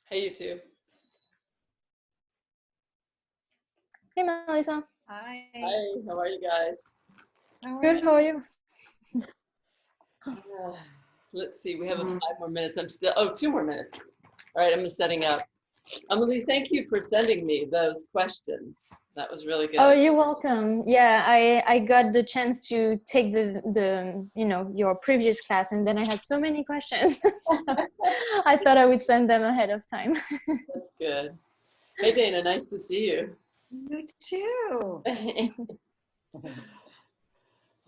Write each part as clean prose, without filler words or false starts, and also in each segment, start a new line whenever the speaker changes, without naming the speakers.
Hey, you two.
Hey, Melissa.
Hi.
Hi, how are you guys?
How are
Good,
you?
how are you?
Uh, let's see, we have 5 more minutes. I'm still, 2 more minutes. All right, I'm setting up. Emily, thank you for sending me those questions. That was really
Oh,
good.
you're welcome. Yeah, I got the chance to take the your previous class, and then I had so many questions. So I thought I would send them ahead of time.
That's good. Hey, Dana, nice to see you.
You too.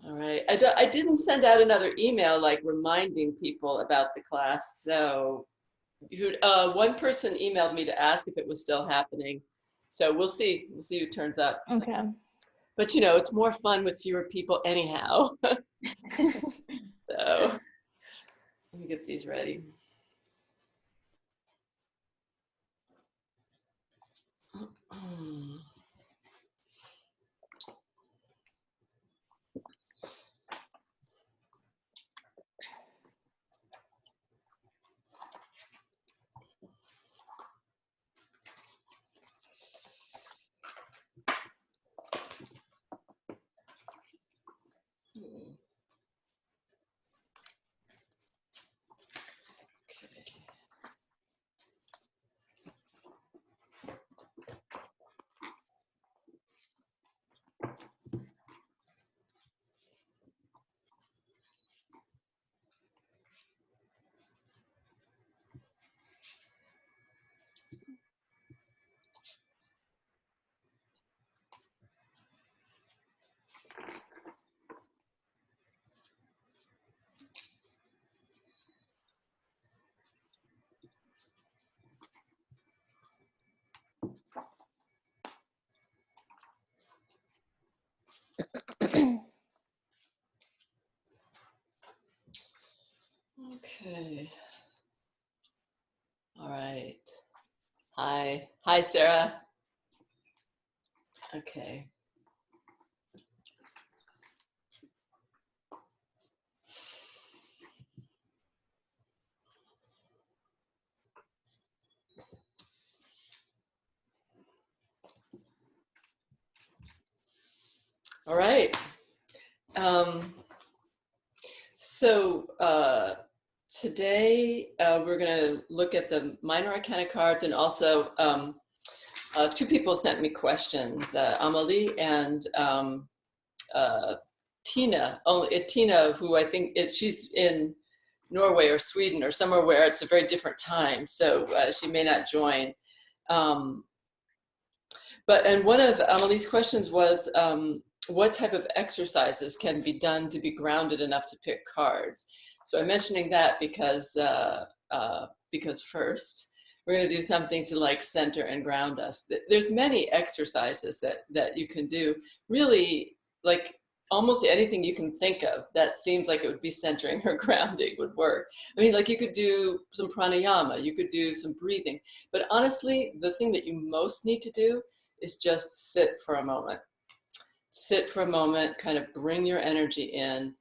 All right, I didn't send out another email like reminding people about the class. So one person emailed me to ask if it was still happening. So we'll see. We'll see who turns up.
Okay.
But it's more fun with fewer people anyhow. So let me get these ready. Okay. All right. Hi. Hi, Sarah. Okay. All right. Um, so today we're going to look at the Minor Arcana cards, and also two people sent me questions, Amelie and uh, Tina. Tina, who I think she's in Norway or Sweden or somewhere where it's a very different time, so she may not join. Um, and one of Amelie's questions was, what type of exercises can be done to be grounded enough to pick cards? So I'm mentioning that because first we're going to do something to like center and ground us. There's many exercises that you can do, really, like almost anything you can think of that seems like it would be centering or grounding would work. I mean, like you could do some pranayama, you could do some breathing, but honestly, the thing that you most need to do is just sit for a moment. Sit for a moment, kind of bring your energy in.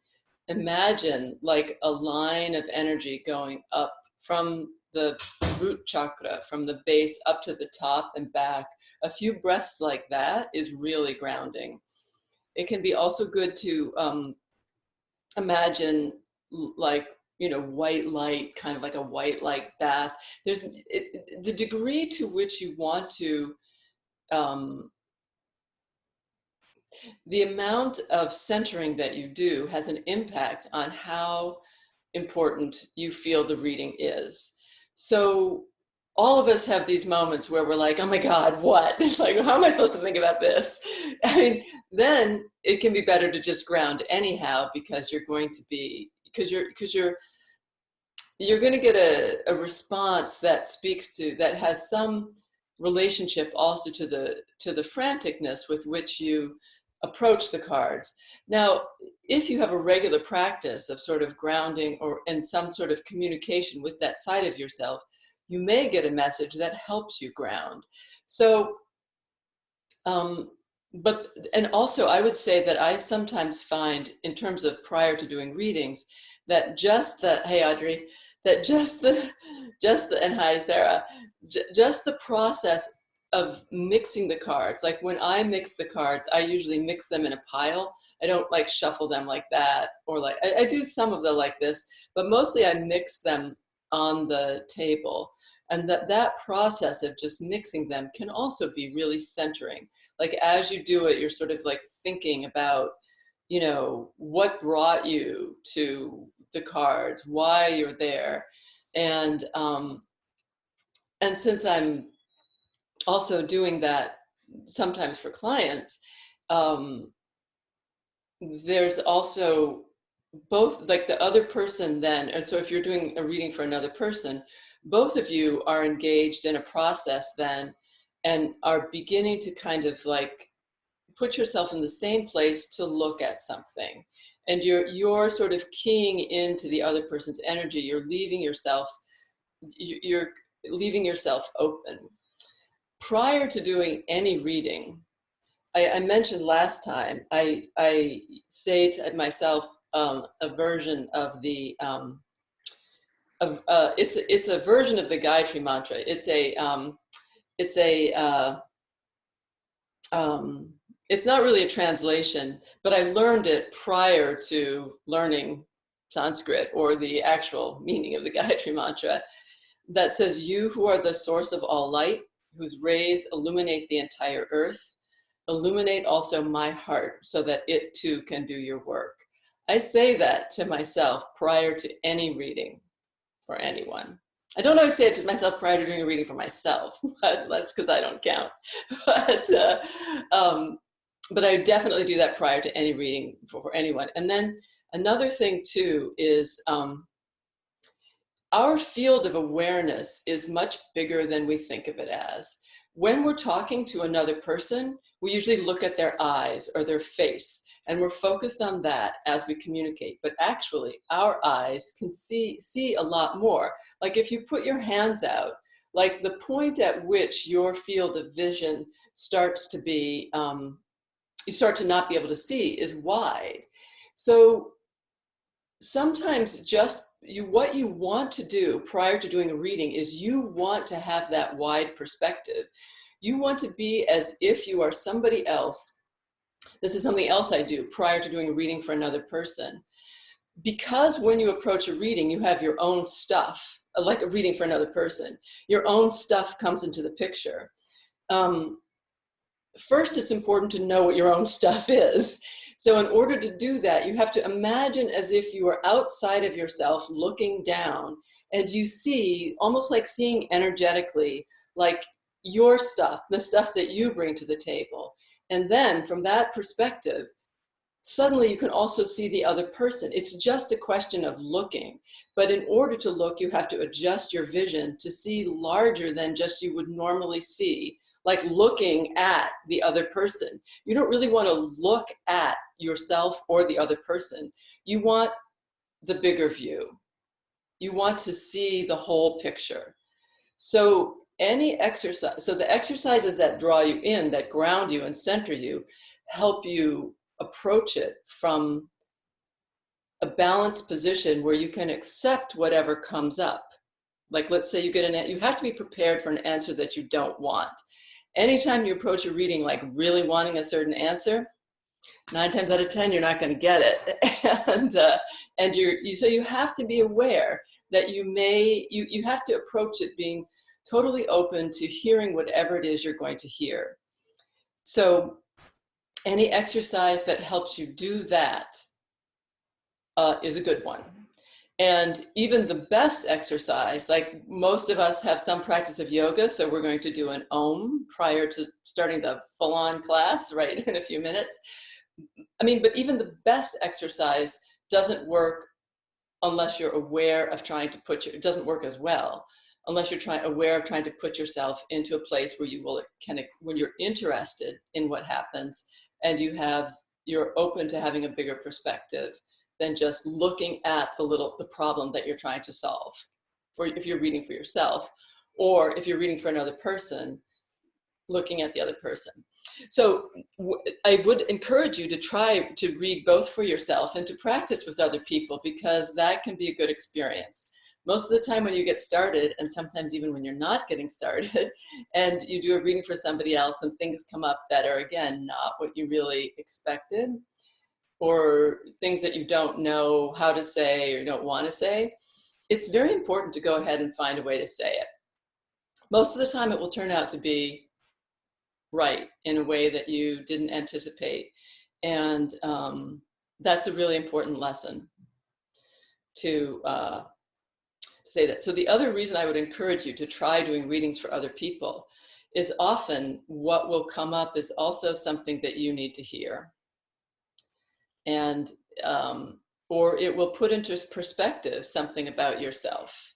Imagine like a line of energy going up from the root chakra, from the base up to the top and back. A few breaths like that is really grounding. It can be also good to imagine like white light, kind of like a white light bath. The degree to which you want to the amount of centering that you do has an impact on how important you feel the reading is. So all of us have these moments where we're like, oh my God, what? Like, how am I supposed to think about this? I mean, then it can be better to just ground anyhow, because you're going to be, because you're going to get a response that speaks to, that has some relationship also to the franticness with which you approach the cards. Now, if you have a regular practice of sort of grounding or in some sort of communication with that side of yourself, you may get a message that helps you ground. So, and also I would say that I sometimes find, in terms of prior to doing readings, that just that, hey Audrey, that and hi Sarah, just the process of mixing the cards. Like when I mix the cards, I usually mix them in a pile. I don't like shuffle them like that, or like I do some of the like this, but mostly I mix them on the table. And that process of just mixing them can also be really centering. Like as you do it, you're sort of like thinking about, you know, what brought you to the cards, why you're there. And since I'm also doing that sometimes for clients, there's also both like the other person then, and so if you're doing a reading for another person, both of you are engaged in a process then and are beginning to kind of like put yourself in the same place to look at something. And you're sort of keying into the other person's energy. You're leaving yourself open. Prior to doing any reading, I mentioned last time, I say to myself a version of the it's a version of the Gayatri mantra. It's not really a translation, but I learned it prior to learning Sanskrit or the actual meaning of the Gayatri mantra, that says, "You who are the source of all light, whose rays illuminate the entire earth, illuminate also my heart so that it too can do your work." I say that to myself prior to any reading for anyone. I don't always say it to myself prior to doing a reading for myself, but that's because I don't count. But I definitely do that prior to any reading for anyone. And then another thing too is our field of awareness is much bigger than we think of it as. When we're talking to another person, we usually look at their eyes or their face, and we're focused on that as we communicate. But actually, our eyes can see a lot more. Like if you put your hands out, like the point at which your field of vision starts to be, you start to not be able to see is wide. So sometimes just what you want to do prior to doing a reading is you want to have that wide perspective. You want to be as if you are somebody else. This is something else I do prior to doing a reading for another person. Because when you approach a reading, you have your own stuff, like a reading for another person. Your own stuff comes into the picture. First, it's important to know what your own stuff is. So in order to do that, you have to imagine as if you are outside of yourself looking down, and you see, almost like seeing energetically, like your stuff, the stuff that you bring to the table. And then from that perspective, suddenly you can also see the other person. It's just a question of looking. But in order to look, you have to adjust your vision to see larger than just you would normally see, like looking at the other person. You don't really want to look at yourself or the other person. You want the bigger view. You want to see the whole picture. So any exercise, so the exercises that draw you in, that ground you and center you, help you approach it from a balanced position where you can accept whatever comes up. Like let's say you get you have to be prepared for an answer that you don't want. Anytime you approach a reading like really wanting a certain answer, 9 times out of 10 you're not going to get it. and so you have to be aware that you have to approach it being totally open to hearing whatever it is you're going to hear. So any exercise that helps you do that is a good one. And even the best exercise, like most of us have some practice of yoga, so we're going to do an Om prior to starting the full-on class, right, in a few minutes. I mean, but even the best exercise doesn't work unless you're aware of trying to it doesn't work as well unless you're aware of trying to put yourself into a place where when you're interested in what happens and you're open to having a bigger perspective than just looking at the problem that you're trying to solve, if you're reading for yourself, or if you're reading for another person, looking at the other person. So I would encourage you to try to read both for yourself and to practice with other people, because that can be a good experience. Most of the time when you get started, and sometimes even when you're not getting started, and you do a reading for somebody else and things come up that are, again, not what you really expected, or things that you don't know how to say or don't want to say, it's very important to go ahead and find a way to say it. Most of the time it will turn out to be right in a way that you didn't anticipate. And that's a really important lesson to say that. So the other reason I would encourage you to try doing readings for other people is often what will come up is also something that you need to hear. And or it will put into perspective something about yourself.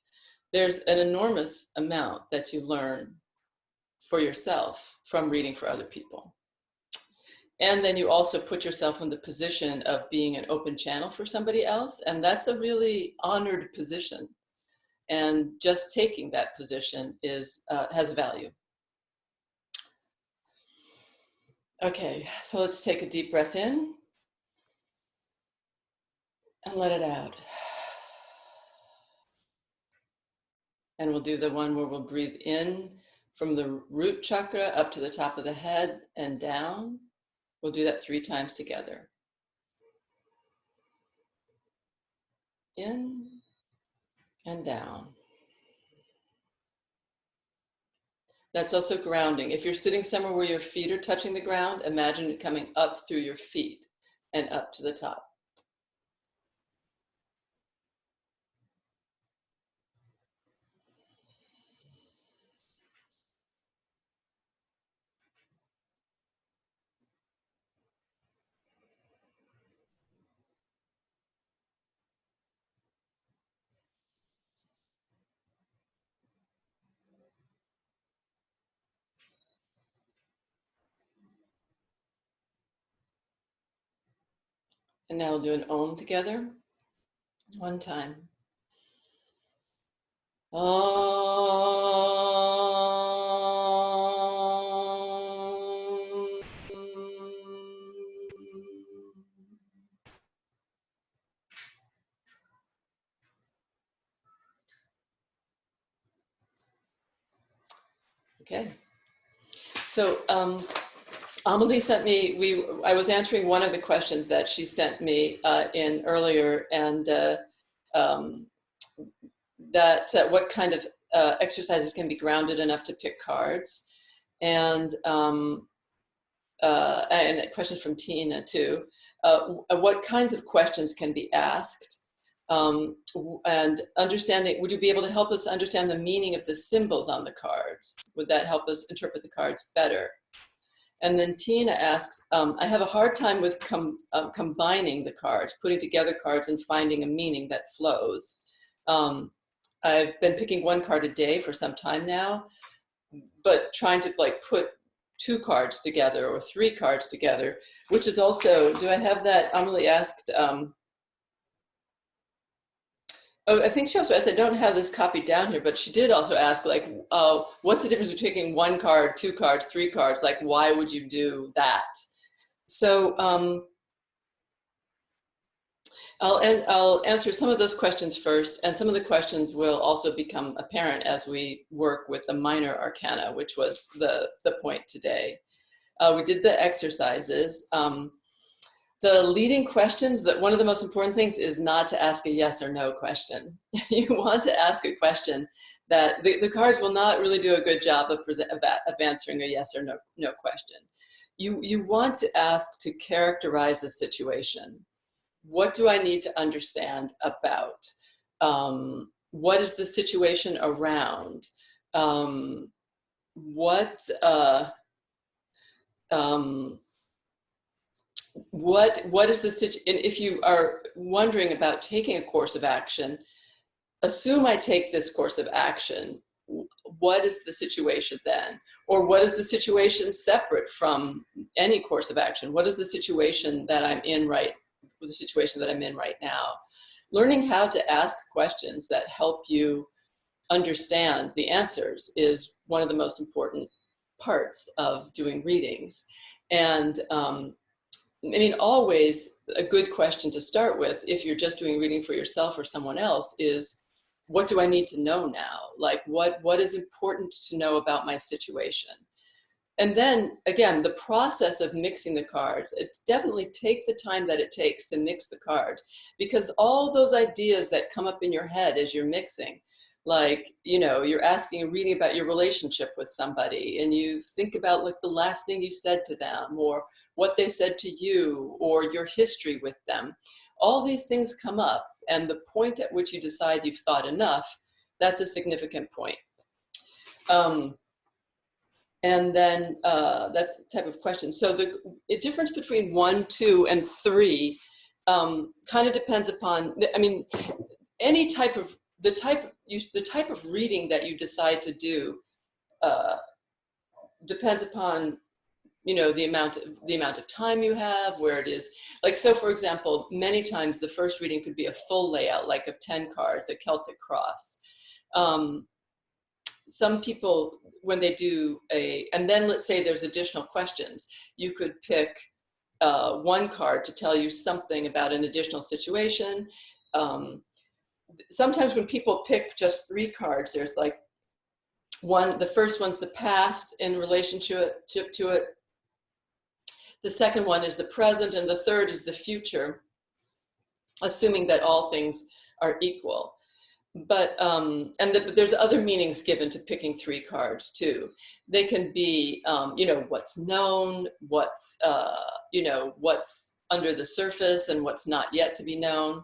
There's an enormous amount that you learn for yourself from reading for other people. And then you also put yourself in the position of being an open channel for somebody else. And that's a really honored position. And just taking that position is has value. Okay, so let's take a deep breath in and let it out. And we'll do the one where we'll breathe in from the root chakra up to the top of the head and down. We'll do that 3 times together. In and down. That's also grounding. If you're sitting somewhere where your feet are touching the ground, imagine it coming up through your feet and up to the top. And now we'll do an Om together. 1 time. Om. Okay. So Amelie sent me, I was answering one of the questions that she sent me in earlier, and what kind of exercises can be grounded enough to pick cards, and a question from Tina too. What kinds of questions can be asked, and understanding, would you be able to help us understand the meaning of the symbols on the cards? Would that help us interpret the cards better? And then Tina asked, I have a hard time with combining the cards, putting together cards and finding a meaning that flows. I've been picking 1 card a day for some time now, but trying to like put 2 cards together or 3 cards together, which is also, do I have that? Amelie asked, oh, I think she also asked, I don't have this copied down here, but she did also ask, like, what's the difference between taking 1 card, 2 cards, 3 cards? Like, why would you do that? So I'll answer some of those questions first, and some of the questions will also become apparent as we work with the Minor Arcana, which was the point today. We did the exercises. The leading questions, that one of the most important things is not to ask a yes or no question. You want to ask a question that the cards will not really do a good job of answering a yes or no question. You want to ask to characterize the situation. What do I need to understand about? What is the situation around? What is the situation? And if you are wondering about taking a course of action, assume I take this course of action. What is the situation then? Or what is the situation separate from any course of action? What is the situation that I'm in right now? Learning how to ask questions that help you understand the answers is one of the most important parts of doing readings. And I mean, always a good question to start with, if you're just doing reading for yourself or someone else, is what do I need to know now? Like what is important to know about my situation? And then again, the process of mixing the cards, it definitely take the time that it takes to mix the cards, because all those ideas that come up in your head as you're mixing, like, you know, you're reading about your relationship with somebody, and you think about like the last thing you said to them, or what they said to you, or your history with them. All these things come up, and the point at which you decide you've thought enough, that's a significant point. And then that's the type of question. So the difference between 1, 2, and 3 kind of depends upon, I mean, any type of, the type of reading that you decide to do depends upon, you know, the amount of time you have, where it is. Like, so for example, many times the first reading could be a full layout, like of 10 cards, a Celtic cross. Some people, when they do and then let's say there's additional questions, you could pick one card to tell you something about an additional situation. Sometimes when people pick just 3 cards, there's like the first one's the past in relationship to it. The second one is the present, and the third is the future, assuming that all things are equal. But there's other meanings given to picking 3 cards too. They can be, you know, what's known, what's, you know, what's under the surface, and what's not yet to be known.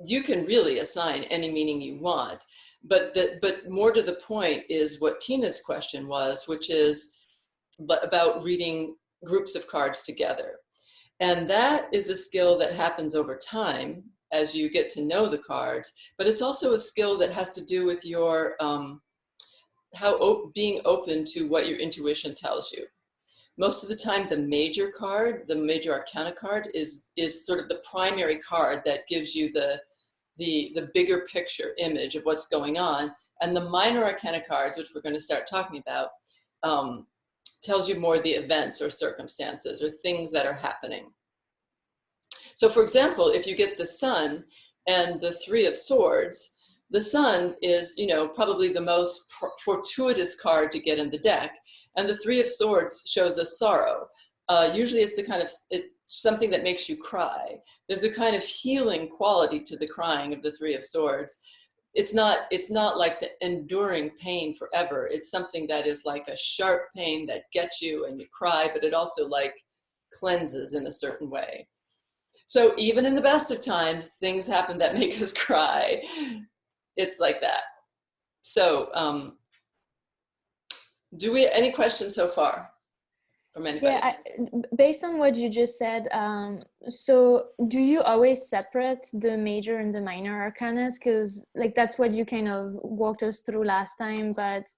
You can really assign any meaning you want, but more to the point is what Tina's question was, which is about reading groups of cards together. And that is a skill that happens over time as you get to know the cards, but it's also a skill that has to do with your being open to what your intuition tells you. Most of the time, the major card, the Major Arcana card, is sort of the primary card that gives you the bigger picture image of what's going on. And the Minor Arcana cards, which we're going to start talking about, tells you more the events or circumstances or things that are happening. So for example, if you get the Sun and the 3 of Swords, the Sun is, you know, probably the most fortuitous card to get in the deck. And the 3 of Swords shows us sorrow. Usually it's it's something that makes you cry. There's a kind of healing quality to the crying of the 3 of Swords. It's not like the enduring pain forever. It's something that is like a sharp pain that gets you and you cry, but it also like cleanses in a certain way. So even in the best of times, things happen that make us cry. It's like that. So any questions so far from anybody?
Yeah, based on what you just said, so do you always separate the major and the minor arcanas? Because like that's what you kind of walked us through last time, but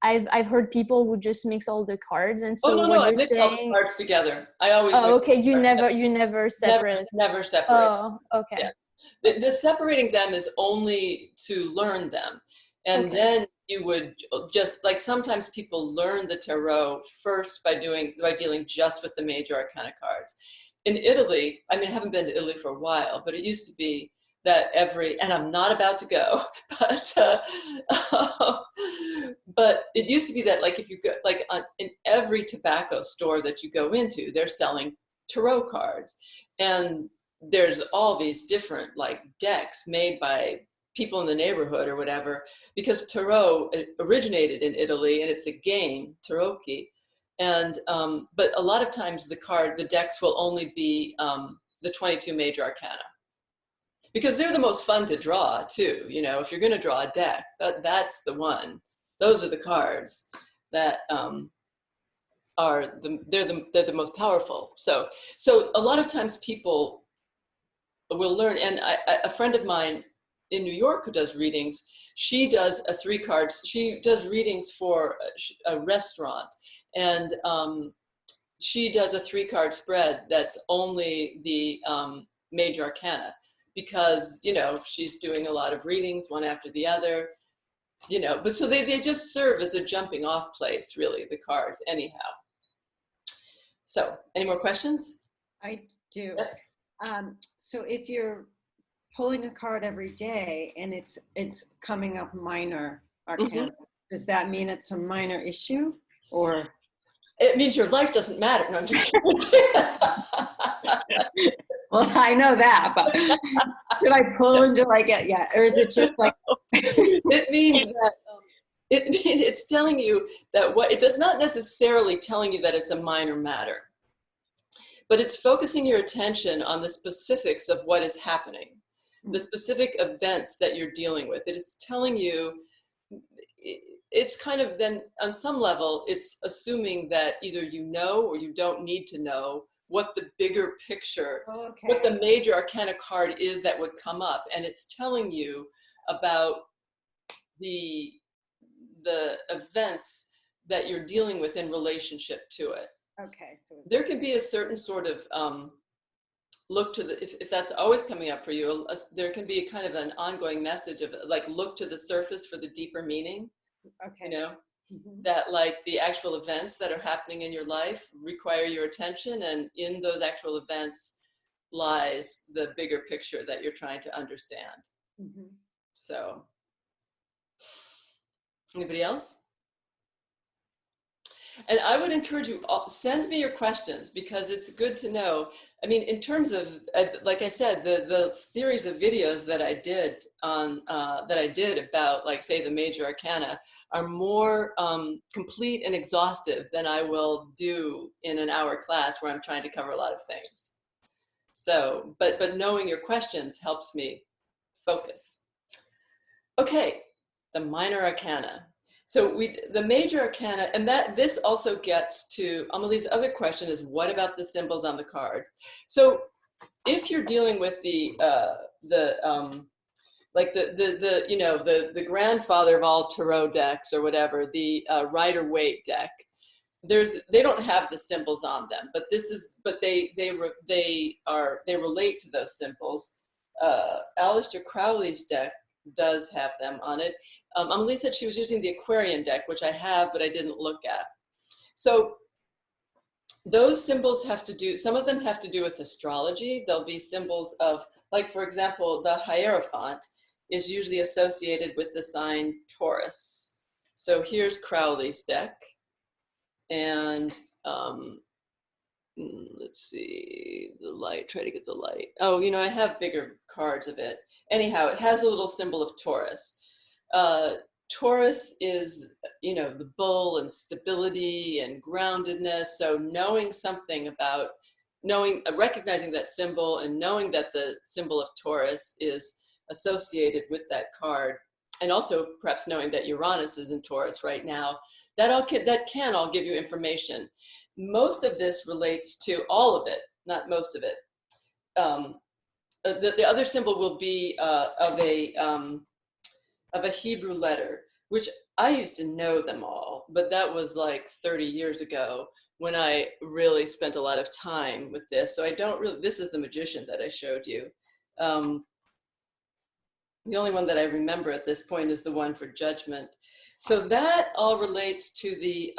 I've heard people who just mix all the cards, and so what
I
you're
mix all the
saying.
cards together. I always.
Oh, okay. You never separate.
Never separate.
Oh, okay.
Yeah. The separating them is only to learn them, and
Okay.
then you would just like sometimes people learn the tarot first by dealing just with the Major Arcana cards. In Italy, I mean, I haven't been to Italy for a while, but it used to be that and I'm not about to go, but it used to be that like if you go like in every tobacco store that you go into, they're selling tarot cards, and there's all these different like decks made by people in the neighborhood or whatever, because tarot originated in Italy and it's a game, tarocchi, and but a lot of times the decks will only be the 22 Major Arcana, because they're the most fun to draw too. You know, if you're going to draw a deck, that's the one. Those are the cards that they're the most powerful. So a lot of times people will learn, and a friend of mine in New York who does readings, she does she does readings for a restaurant, and she does a 3-card spread that's only the Major Arcana, because, you know, she's doing a lot of readings one after the other, you know, but so they just serve as a jumping off place, really, the cards anyhow. So any more questions?
I do.
Yeah.
So if you're pulling a card every day and it's coming up minor
Mm-hmm.
arcana. Does that mean it's a minor issue, or?
It means your life doesn't matter. No, I'm just kidding.
Well, I know that, but should I pull until I get, yeah, or is it just like?
It means that it's telling you that what it does not necessarily telling you that it's a minor matter, but it's focusing your attention on the specifics of what is happening, the specific events that you're dealing with. It is telling you, it's kind of then on some level, it's assuming that either you know or you don't need to know what the bigger picture,
Okay.
what the major arcana card is that would come up. And it's telling you about the events that you're dealing with in relationship to it.
Okay. So
There can be a certain sort of look to the, if that's always coming up for you, there can be a kind of an ongoing message of like, look to the surface for the deeper meaning.
okay.
You know,
Mhm.
that like the actual events that are happening in your life require your attention, and in those actual events lies the bigger picture that you're trying to understand.
Mhm.
So, anybody else? And I would encourage you, send me your questions, because it's good to know. I mean, in terms of, like I said, the series of videos that I did on, about, like, say, the major arcana are more complete and exhaustive than I will do in an hour class where I'm trying to cover a lot of things. So, but knowing your questions helps me focus. Okay, the minor arcana. So the major arcana, and that this also gets to Amelie's other question is, what about the symbols on the card? So if you're dealing with the you know, the grandfather of all tarot decks or whatever, the Rider-Waite deck, they don't have the symbols on them, but they relate to those symbols. Aleister Crowley's deck does have them on it. Amelie said she was using the Aquarian deck, which I have, but I didn't look at. So those symbols have to do, some of them have to do with astrology. There'll be symbols of, like, for example, the Hierophant is usually associated with the sign Taurus. So here's Crowley's deck. And let's see, the light, try to get the light. Oh, you know, I have bigger cards of it. Anyhow, it has a little symbol of Taurus. Taurus is, you know, the bull and stability and groundedness. So knowing something about, recognizing that symbol and knowing that the symbol of Taurus is associated with that card, and also perhaps knowing that Uranus is in Taurus right now, that can all give you information. Most of this relates to all of it, not most of it. The other symbol will be of a Hebrew letter, which I used to know them all, but that was like 30 years ago when I really spent a lot of time with this. So I don't really, this is the magician that I showed you. The only one that I remember at this point is the one for judgment. So that all relates to the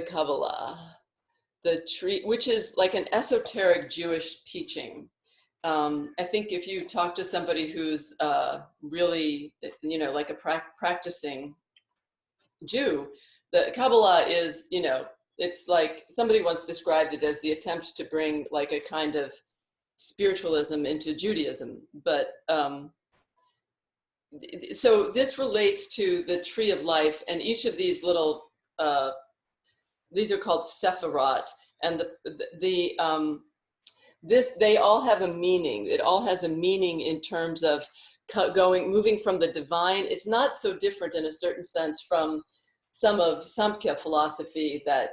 Kabbalah, the tree, which is like an esoteric Jewish teaching. I think if you talk to somebody who's really, you know, like a practicing Jew, the Kabbalah is, you know, it's like somebody once described it as the attempt to bring like a kind of spiritualism into Judaism. But so this relates to the tree of life, and each of these little, these are called sephirot, and they all have a meaning. It all has a meaning in terms of moving from the divine. It's not so different in a certain sense from some of Samkhya philosophy that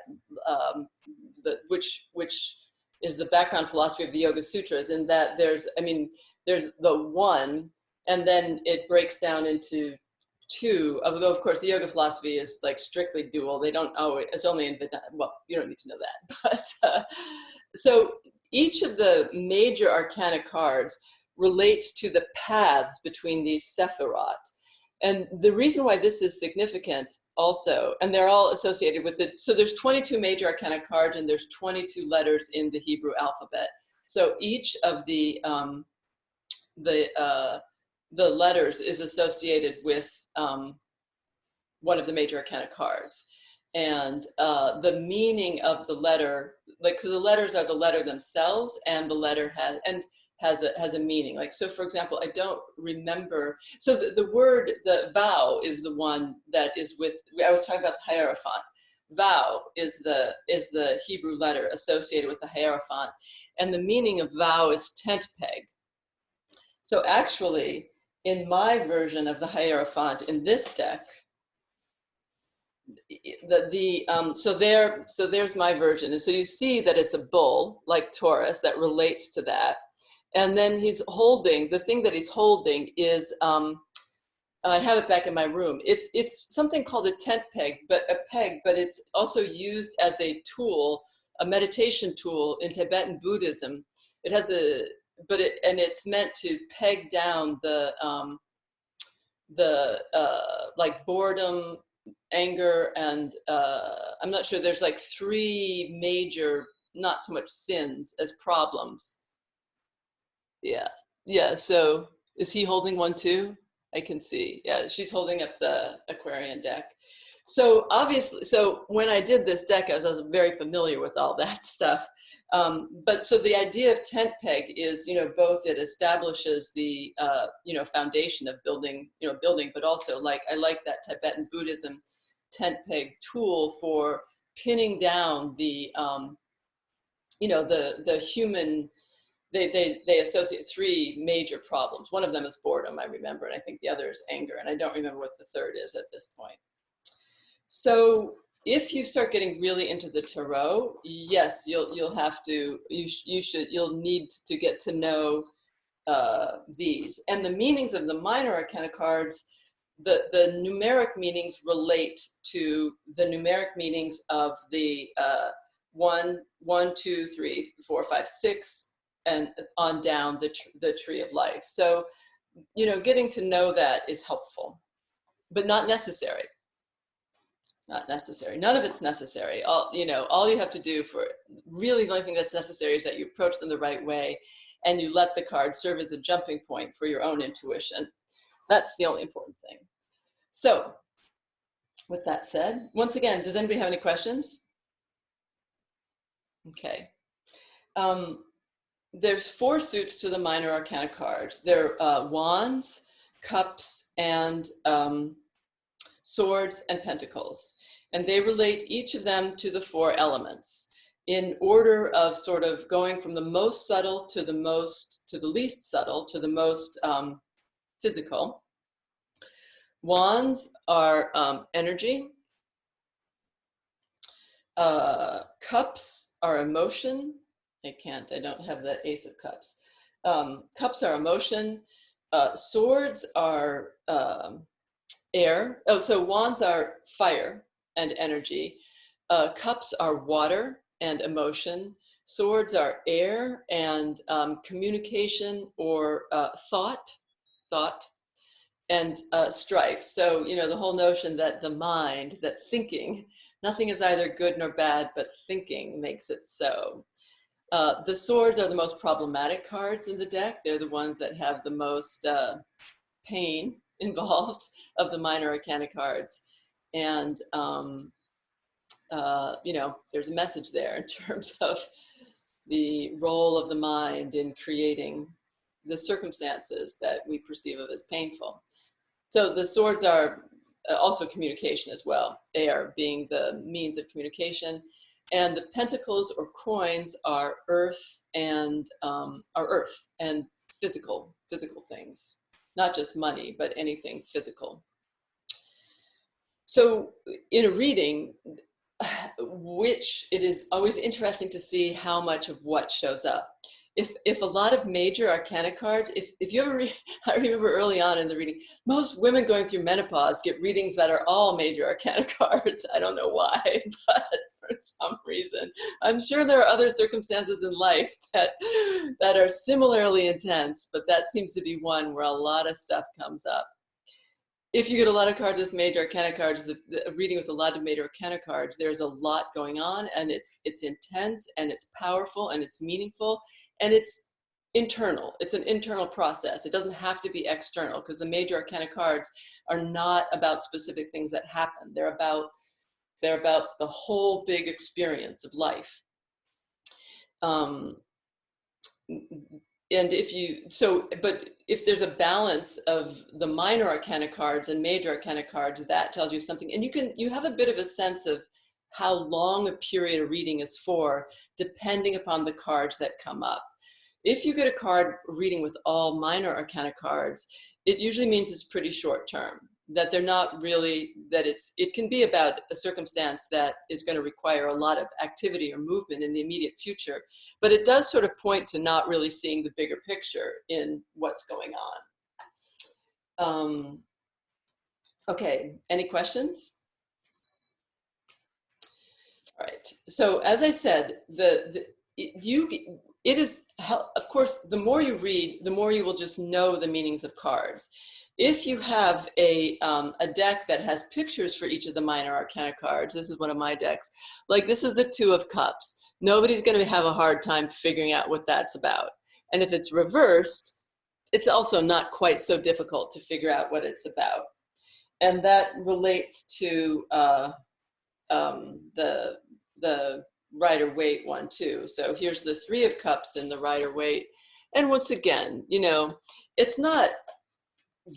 which is the background philosophy of the Yoga Sutras, in that there's the one, and then it breaks down into two, although of course the yoga philosophy is like strictly dual. They don't always, it's only in Vedanta, well, you don't need to know that, but so each of the major arcana cards relates to the paths between these sephirot. And the reason why this is significant also, and they're all associated with it, so there's 22 major arcana cards and there's 22 letters in the Hebrew alphabet. So each of the the letters is associated with one of the major arcana cards. And the meaning of the letter, like, because the letters are the letter themselves, and the letter has a meaning. Like, so for example, I don't remember, so the word, the vow is the one that is with, I was talking about the Hierophant. Vow is the Hebrew letter associated with the Hierophant, and the meaning of vow is tent peg. So actually, in my version of the Hierophant in this deck, so there's my version, and so you see that it's a bull like Taurus that relates to that, and then he's holding, the thing that he's holding is I have it back in my room. It's something called a tent peg, but it's also used as a tool, a meditation tool in Tibetan Buddhism. It has and it's meant to peg down the like boredom, anger, and I'm not sure, there's like 3 major, not so much sins as problems. Yeah, so is he holding one too? I can see, yeah, she's holding up the Aquarian deck. So obviously, so when I did this deck, I was very familiar with all that stuff. But so the idea of tent peg is, both it establishes the, foundation of building, but also, like, I like that Tibetan Buddhism tent peg tool for pinning down the, the human. They associate 3 major problems. One of them is boredom, I remember, and I think the other is anger, and I don't remember what the third is at this point. So if you start getting really into the tarot, yes, you'll need to get to know these. And the meanings of the minor arcana cards, the numeric meanings relate to the numeric meanings of the 1, 2, 3, 4, 5, 6, and on down the tree of life. So, getting to know that is helpful, but not necessary. Not necessary. None of it's necessary. All you have to do for really, the only thing that's necessary is that you approach them the right way, and you let the card serve as a jumping point for your own intuition. That's the only important thing. So, with that said, once again, does anybody have any questions? Okay. There's 4 suits to the minor arcana cards. They're wands, cups, and swords and pentacles. And they relate each of them to the 4 elements in order of sort of going from the most subtle to the least subtle to the most physical. Wands are energy. Cups are emotion. I don't have the Ace of Cups. Cups are emotion. Swords are air. Oh, so wands are fire and energy. Cups are water and emotion. Swords are air and communication or thought, and strife. So, the whole notion that the mind, that thinking, nothing is either good nor bad, but thinking makes it so. The swords are the most problematic cards in the deck. They're the ones that have the most pain involved of the minor arcana cards. And, there's a message there in terms of the role of the mind in creating the circumstances that we perceive of as painful. So the swords are also communication as well. They are being the means of communication. And the pentacles or coins are earth and physical things, not just money, but anything physical. So in a reading, which it is always interesting to see how much of what shows up. If a lot of major arcana cards, if you ever I remember early on in the reading, most women going through menopause get readings that are all major arcana cards. I don't know why, but for some reason, I'm sure there are other circumstances in life that are similarly intense, but that seems to be one where a lot of stuff comes up. If you get a lot of cards with major arcana cards, a reading with a lot of major arcana cards, there's a lot going on, and it's intense, and it's powerful, and it's meaningful, and it's internal. It's an internal process. It doesn't have to be external, because the major arcana cards are not about specific things that happen. They're about the whole big experience of life. And but if there's a balance of the minor arcana cards and major arcana cards, that tells you something. And you have a bit of a sense of how long a period of reading is for, depending upon the cards that come up. If you get a card reading with all minor arcana cards, it usually means it's pretty short term, that they're not really, that it can be about a circumstance that is going to require a lot of activity or movement in the immediate future. But it does sort of point to not really seeing the bigger picture in what's going on. Okay, any questions? All right, so as I said, it is, of course, the more you read, the more you will just know the meanings of cards. If you have a deck that has pictures for each of the minor arcana cards, this is one of my decks, like this is the Two of Cups. Nobody's going to have a hard time figuring out what that's about. And if it's reversed, it's also not quite so difficult to figure out what it's about. And that relates to the Rider-Waite one too. So here's the Three of Cups in the Rider-Waite. And once again, you know, it's not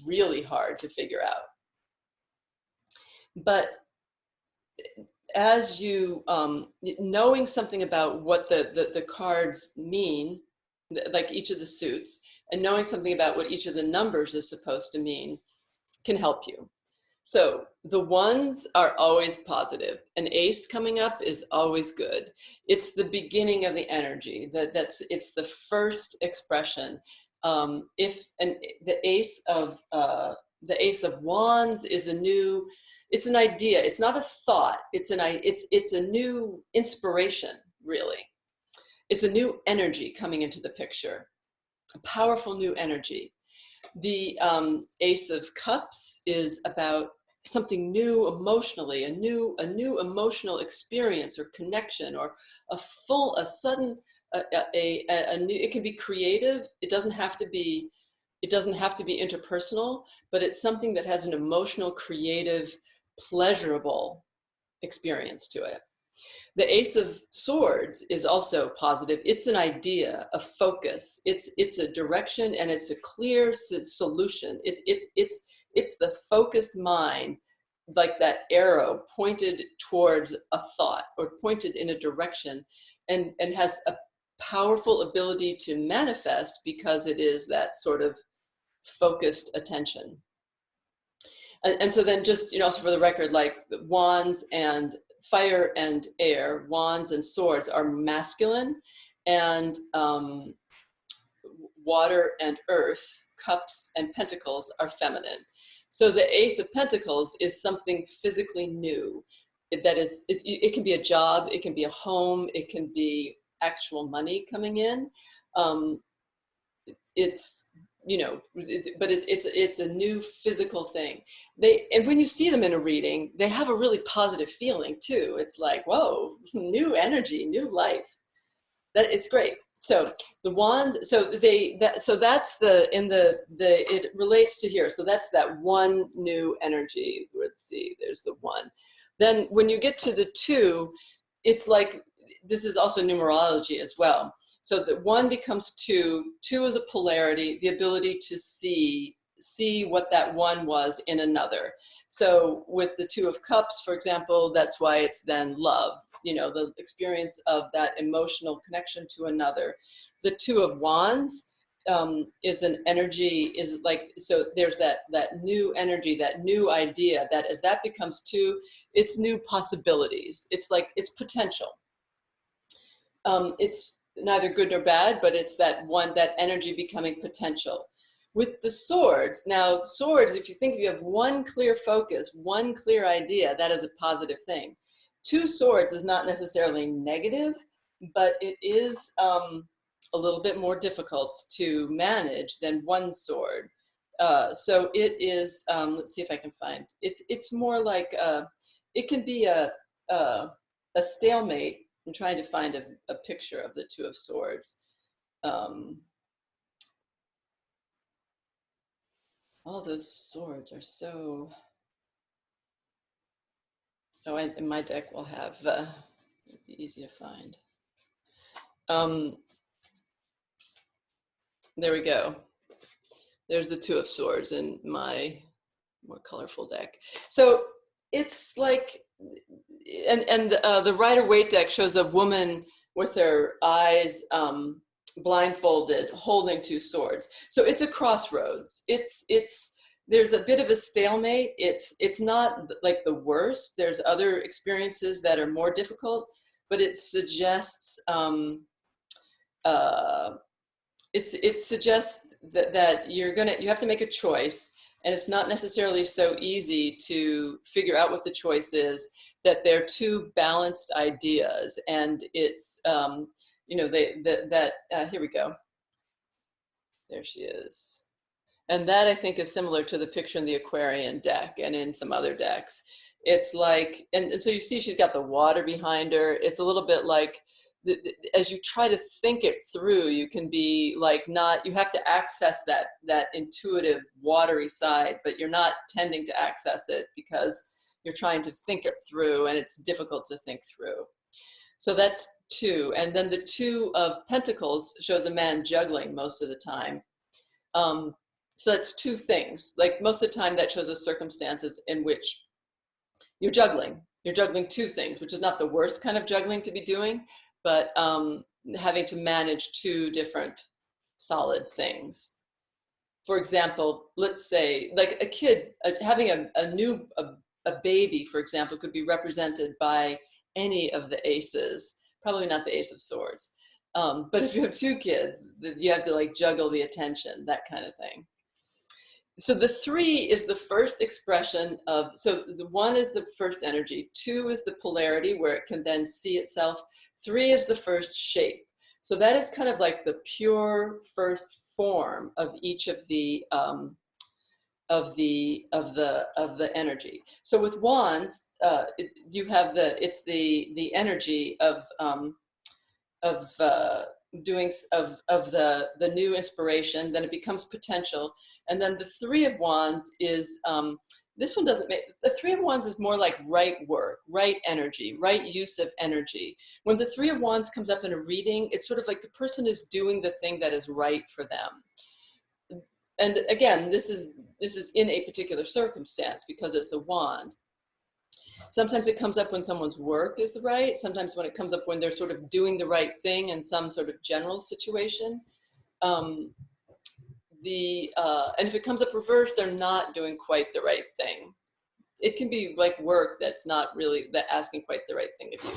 really hard to figure out. But as you, knowing something about what the cards mean, like each of the suits, and knowing something about what each of the numbers is supposed to mean can help you. So the ones are always positive. An ace coming up is always good. It's the beginning of the energy. It's the first expression. The Ace of Wands is it's an idea. It's not a thought. It's a new inspiration, really. It's a new energy coming into the picture, a powerful new energy. The Ace of Cups is about something new emotionally, a new emotional experience or connection, or a sudden, it can be creative. It doesn't have to be interpersonal, but it's something that has an emotional, creative, pleasurable experience to it. The Ace of Swords is also positive. It's an idea, a focus. It's a direction, and it's a clear solution. It's the focused mind, like that arrow pointed towards a thought or pointed in a direction, and has a powerful ability to manifest because it is that sort of focused attention. And so then just, you know, also for the record, like wands and fire and air, wands and swords are masculine, and water and earth, cups and pentacles are feminine. So the Ace of Pentacles is something physically new. It can be a job, it can be a home, it can be actual money coming in. It's, you know, but it's a new physical thing. And when you see them in a reading, they have a really positive feeling too. It's like, whoa, new energy, new life. It's great. So the wands, it relates to here. So that's that one new energy. Let's see, there's the one. Then when you get to the two, it's like, this is also numerology as well. So that one becomes two. Two is a polarity, the ability to see what that one was in another. So with the Two of Cups, for example, that's why it's then love, you know, the experience of that emotional connection to another. The Two of Wands is an energy, is like, so there's that new energy, that new idea, that as that becomes two, it's new possibilities. It's like, it's potential. It's neither good nor bad, but it's that energy becoming potential. With the swords, now swords, if you have one clear focus, one clear idea, that is a positive thing. Two swords is not necessarily negative, but it is a little bit more difficult to manage than one sword. So it is, let's see if I can find, it's more like, it can be a stalemate. I'm trying to find a picture of the Two of Swords. All those swords are so, oh, and my deck will have, easy to find. There we go. There's the Two of Swords in my more colorful deck. So it's like, and the Rider-Waite deck shows a woman with her eyes blindfolded, holding two swords. So it's a crossroads. There's a bit of a stalemate. It's not like the worst. There's other experiences that are more difficult, but it suggests it suggests that you have to make a choice, and it's not necessarily so easy to figure out what the choice is, that they're two balanced ideas, and it's you know, here we go, there she is. And that, I think, is similar to the picture in the Aquarian deck and in some other decks. It's like, and so you see she's got the water behind her. It's a little bit like, as you try to think it through, you can be like, not, you have to access that intuitive watery side, but you're not tending to access it because you're trying to think it through, and it's difficult to think through. So that's two. And then the Two of Pentacles shows a man juggling most of the time. So that's two things. Like most of the time that shows us circumstances in which you're juggling two things, which is not the worst kind of juggling to be doing, but having to manage two different solid things. For example, let's say like a kid having a baby, for example, could be represented by any of the aces, probably not the Ace of Swords. But if you have two kids, you have to like juggle the attention, that kind of thing. So the Three is the first expression of, so the One is the first energy, Two is the polarity where it can then see itself, Three is the first shape. So that is kind of like the pure first form of each of the energy. So with Wands, you have it's the energy of the new inspiration, then it becomes potential. And then the Three of Wands is, this one doesn't make, the Three of Wands is more like right work, right energy, right use of energy. When the Three of Wands comes up in a reading, it's sort of like the person is doing the thing that is right for them. And again, this is in a particular circumstance because it's a wand. Sometimes it comes up when someone's work is right. Sometimes when it comes up when they're sort of doing the right thing in some sort of general situation. And if it comes up reversed, they're not doing quite the right thing. It can be like work that's not really asking quite the right thing of you.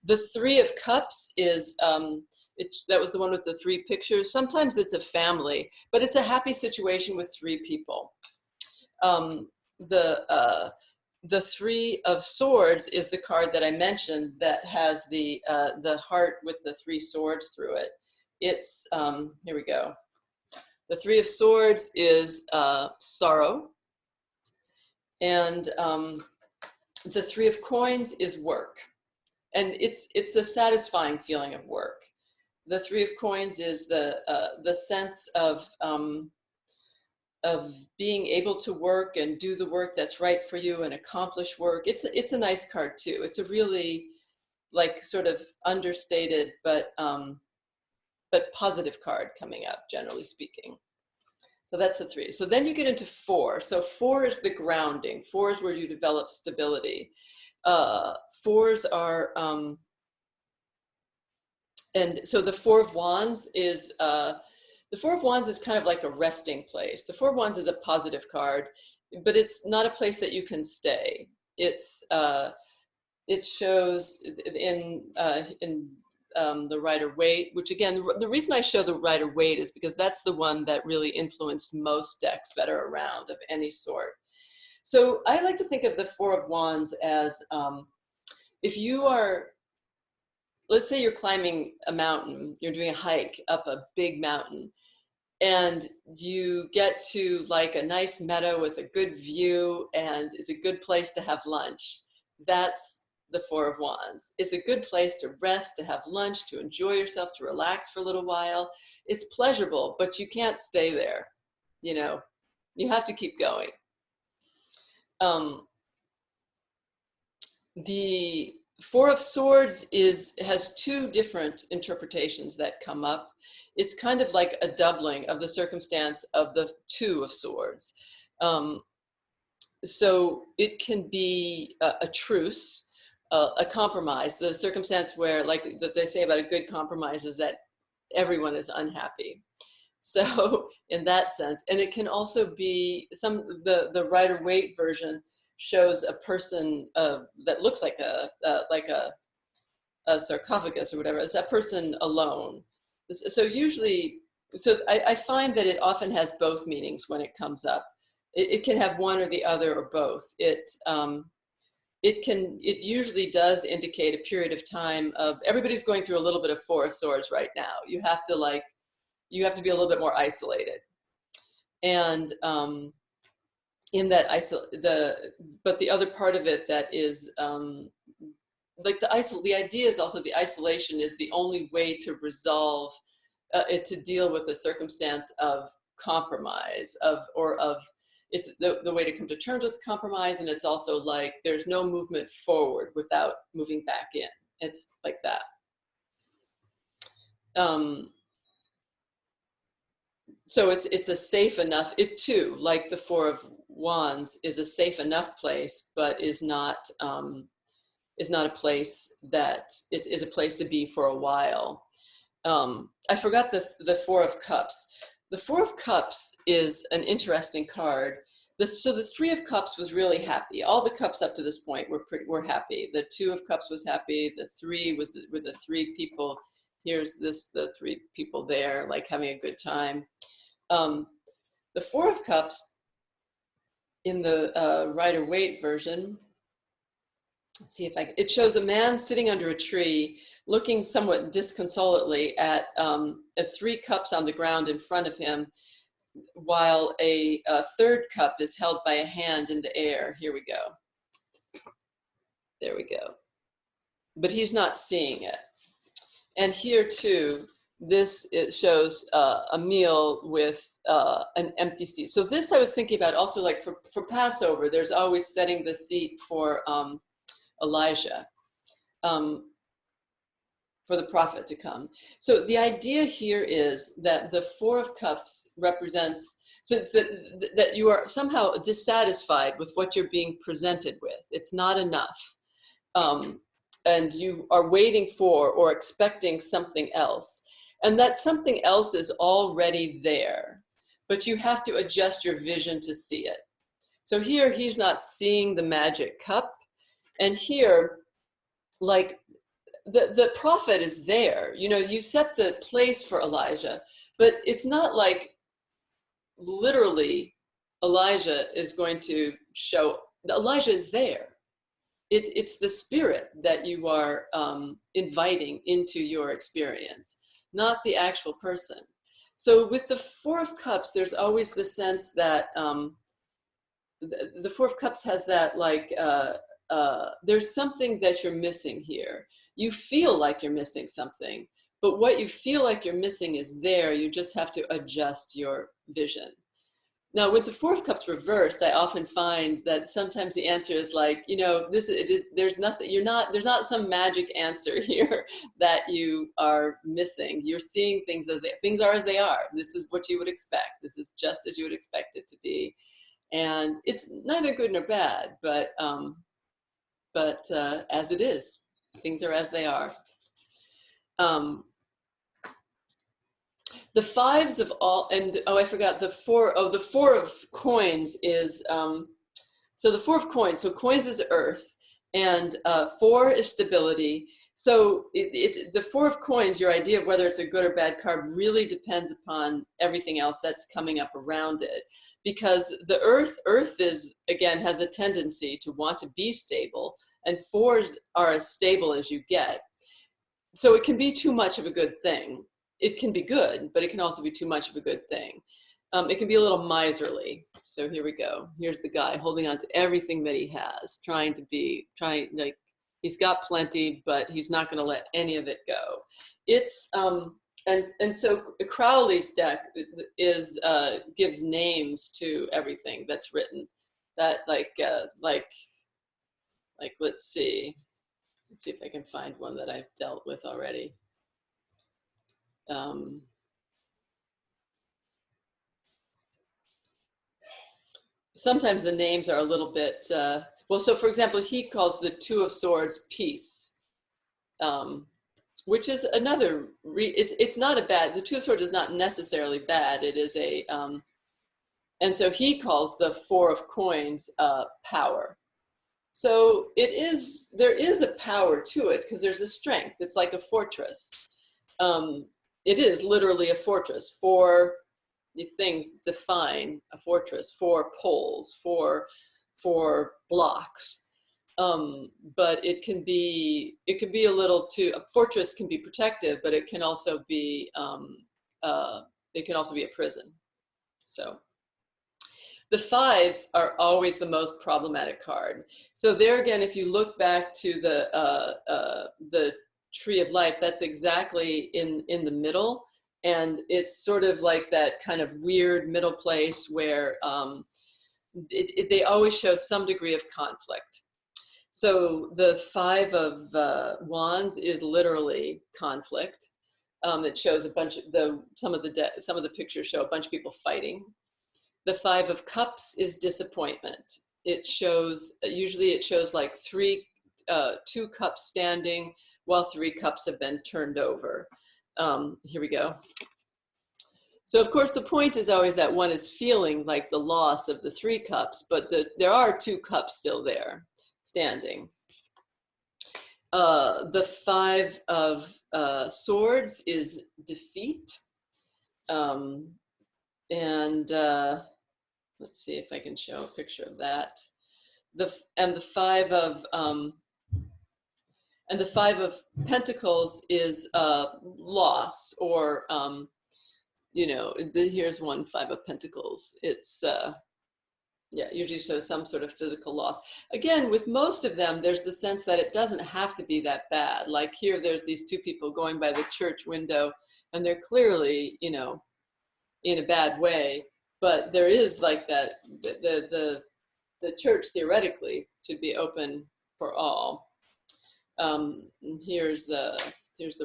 The Three of Cups is, that was the one with the three pictures. Sometimes it's a family, but it's a happy situation with three people. The Three of Swords is the card that I mentioned that has the heart with the three swords through it. It's, here we go. The Three of Swords is sorrow. And the Three of Coins is work. And it's a satisfying feeling of work. The Three of Coins is the sense of being able to work and do the work that's right for you and accomplish work. It's a nice card too. It's a really like sort of understated but positive card coming up, generally speaking. So that's the Three. So then you get into Four. So Four is the grounding. Four is where you develop stability. Fours are, and so the Four of Wands is, the Four of Wands is kind of like a resting place. The Four of Wands is a positive card, but it's not a place that you can stay. It's, it shows in the Rider-Waite, which again, the reason I show the Rider-Waite is because that's the one that really influenced most decks that are around of any sort. So I like to think of the Four of Wands as, if you are, let's say you're climbing a mountain, you're doing a hike up a big mountain, and you get to like a nice meadow with a good view, and it's a good place to have lunch. That's the Four of Wands. It's a good place to rest, to have lunch, to enjoy yourself, to relax for a little while. It's pleasurable, but you can't stay there. You know, You have to keep going. The Four of Swords has two different interpretations that come up. It's kind of like a doubling of the circumstance of the Two of Swords. So it can be a truce, a compromise, the circumstance where, like that they say about a good compromise, is that everyone is unhappy. So in that sense, and it can also be the Rider-Waite version shows a person that looks like a sarcophagus or whatever. It's a person alone. So usually, I find that it often has both meanings when it comes up. It can have one or the other or both. It usually does indicate a period of time of everybody's going through a little bit of Four of Swords right now. You have to be a little bit more isolated. And in that but the other part of it that is the idea is also the isolation is the only way to resolve to deal with a circumstance of compromise it's the way to come to terms with compromise. And it's also like there's no movement forward without moving back in. It's like that. So it's a safe enough, it too, like the Four of Wands, is a safe enough place, but is not a place that it is a place to be for a while. I forgot the Four of Cups. The Four of Cups is an interesting card. So the Three of Cups was really happy. All the cups up to this point were happy. The Two of Cups was happy. The Three were the three people. Here's the three people there, like having a good time. The Four of Cups in the Rider-Waite version, let's see if it shows a man sitting under a tree looking somewhat disconsolately at three cups on the ground in front of him, while a third cup is held by a hand in the air. Here we go. There we go. But he's not seeing it. And here too, it shows a meal with an empty seat. So this I was thinking about also, like for Passover, there's always setting the seat for Elijah, for the prophet to come. So the idea here is that the Four of Cups represents that you are somehow dissatisfied with what you're being presented with. It's not enough. And you are waiting for or expecting something else. And that something else is already there, but you have to adjust your vision to see it. So here he's not seeing the magic cup. And here, like the prophet is there. You know, you set the place for Elijah, but it's not like literally Elijah is going to show. Elijah is there. It's the spirit that you are inviting into your experience, not the actual person. So with the Four of Cups, there's always the sense that the Four of Cups has that like, there's something that you're missing here. You feel like you're missing something, but what you feel like you're missing is there. You just have to adjust your vision. Now, with the Four of Cups reversed, I often find that sometimes the answer is like, you know, there's nothing, there's not some magic answer here that you are missing. You're seeing things things are as they are. This is what you would expect. This is just as you would expect it to be. And it's neither good nor bad, but as it is, things are as they are. The fives of all, and I forgot the four of coins is, so the Four of Coins, so coins is earth, and four is stability. So the Four of Coins, your idea of whether it's a good or bad card really depends upon everything else that's coming up around it. Because the earth is, again, has a tendency to want to be stable, and fours are as stable as you get. So it can be too much of a good thing. It can be good, but it can also be too much of a good thing. It can be a little miserly. So here we go. Here's the guy holding on to everything that he has, like he's got plenty, but he's not going to let any of it go. It's And so Crowley's deck is gives names to everything that's written. That like let's see if I can find one that I've dealt with already. Sometimes the names are a little bit well. So for example, he calls the Two of Swords peace. Which is another, it's not a bad, the Two of Swords is not necessarily bad. It is a, and so he calls the Four of Coins power. So there is a power to it because there's a strength. It's like a fortress. It is literally a fortress. Four things define a fortress, four poles, four blocks. But it can be a little too, a fortress can be protective, but it can also be a prison. So the fives are always the most problematic card. So there again, if you look back to the Tree of Life, that's exactly in the middle, and it's sort of like that kind of weird middle place where they always show some degree of conflict. So the Five of Wands is literally conflict. It shows a bunch of some of the pictures show a bunch of people fighting. The Five of Cups is disappointment. It shows, usually it shows like two cups standing while 3 cups have been turned over. Here we go. So of course the point is always that one is feeling like the loss of the 3 cups, but there are 2 cups still there standing. The Five of Swords is defeat. Let's see if I can show a picture of that. The Five of Pentacles is loss, or here's one Five of Pentacles. It's usually shows some sort of physical loss. Again, with most of them, there's the sense that it doesn't have to be that bad. Like here, there's these 2 people going by the church window, and they're clearly, in a bad way. But there is like that, the church theoretically should be open for all. And here's the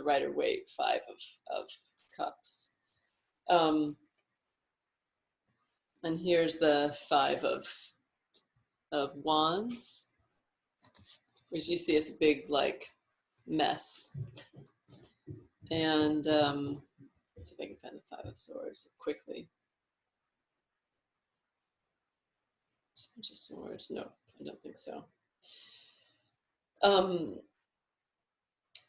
Rider-Waite Five of Cups. And here's the Five of Wands, which you see it's a big like mess. And let's see if I can find the Five of Swords quickly. Bunch of swords. No, I don't think so.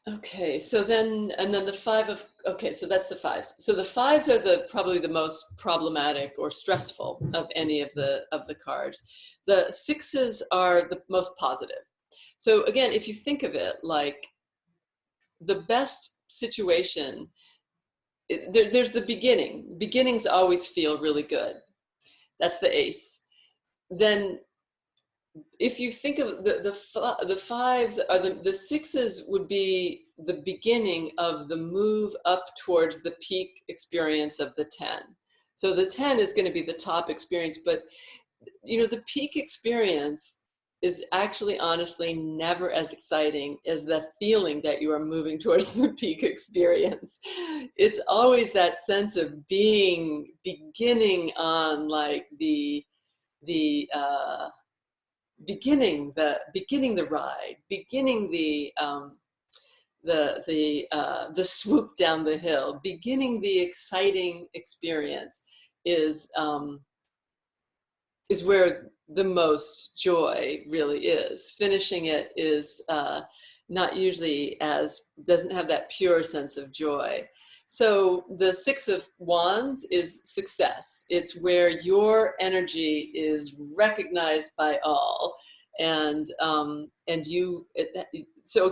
Okay, so then the Five of, okay, so that's the fives. So the fives are probably the most problematic or stressful of any of the cards. The sixes are the most positive. So again, if you think of it like the best situation, there's the beginning. Beginnings always feel really good. That's the ace. Then if you think of the fives, are the sixes would be the beginning of the move up towards the peak experience of the 10. So the 10 is going to be the top experience, but the peak experience is actually honestly never as exciting as the feeling that you are moving towards the peak experience. It's always that sense of beginning on like beginning the ride, beginning the swoop down the hill, beginning the exciting experience is where the most joy really is. Finishing it is not usually doesn't have that pure sense of joy. So the Six of Wands is success. It's where your energy is recognized by all. And so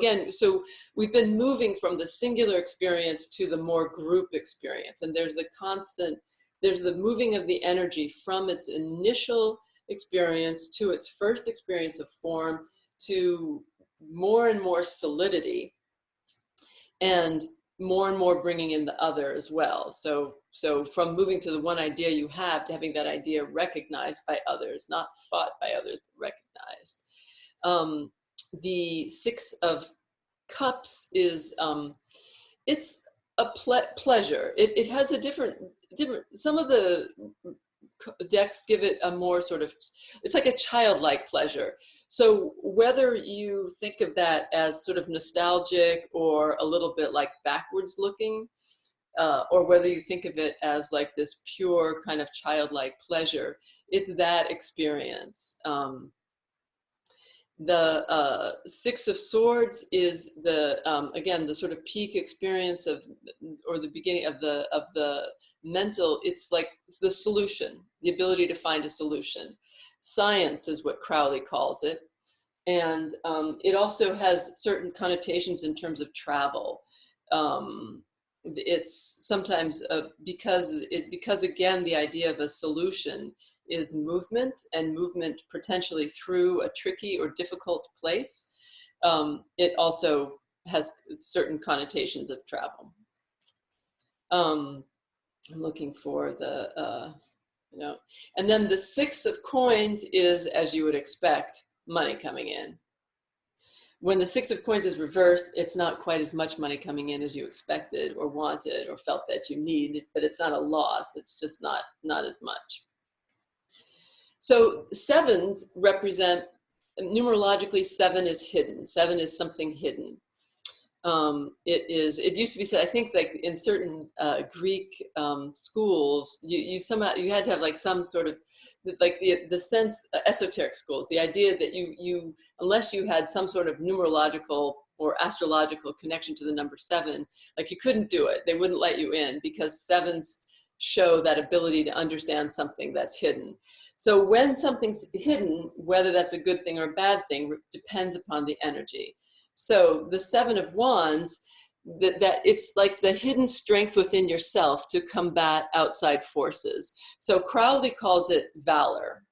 we've been moving from the singular experience to the more group experience. And there's the moving of the energy from its initial experience to its first experience of form to more and more solidity. And more and more bringing in the other as well. So from moving to the one idea you have to having that idea recognized by others, not fought by others, but recognized. The Six of Cups is, it's a pleasure. It has a different, some of the decks give it a more sort of, it's like a childlike pleasure. So whether you think of that as sort of nostalgic or a little bit like backwards looking, or whether you think of it as like this pure kind of childlike pleasure, it's that experience. The Six of Swords is the again the sort of peak experience of, or the beginning of the mental. It's like the solution, the ability to find a solution. Science is what Crowley calls it, and it also has certain connotations in terms of travel. It's sometimes because again the idea of a solution is movement, and movement potentially through a tricky or difficult place. It also has certain connotations of travel. I'm looking for the, and then the Six of Coins is, as you would expect, money coming in. When the Six of Coins is reversed, it's not quite as much money coming in as you expected or wanted or felt that you need, but it's not a loss. It's just not as much. So sevens represent, numerologically, 7 is hidden. 7 is something hidden. It used to be said, I think, like in certain Greek schools, you had to have like some sort of, like the sense, esoteric schools, the idea that you unless you had some sort of numerological or astrological connection to the number 7, like you couldn't do it. They wouldn't let you in because 7s show that ability to understand something that's hidden. So when something's hidden, whether that's a good thing or a bad thing, depends upon the energy. So the 7 of Wands, that it's like the hidden strength within yourself to combat outside forces. So Crowley calls it valor.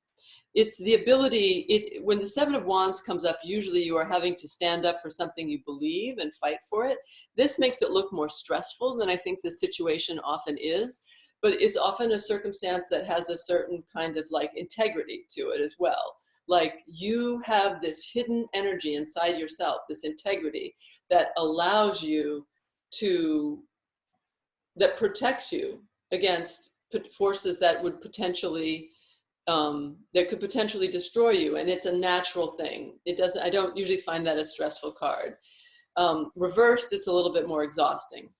It's the ability, when the 7 of Wands comes up, usually you are having to stand up for something you believe and fight for it. This makes it look more stressful than I think the situation often is, but it's often a circumstance that has a certain kind of like integrity to it as well. Like you have this hidden energy inside yourself, this integrity that allows you to, that protects you against forces that would potentially, that could potentially destroy you. And it's a natural thing. It doesn't, I don't usually find that a stressful card. Reversed, it's a little bit more exhausting.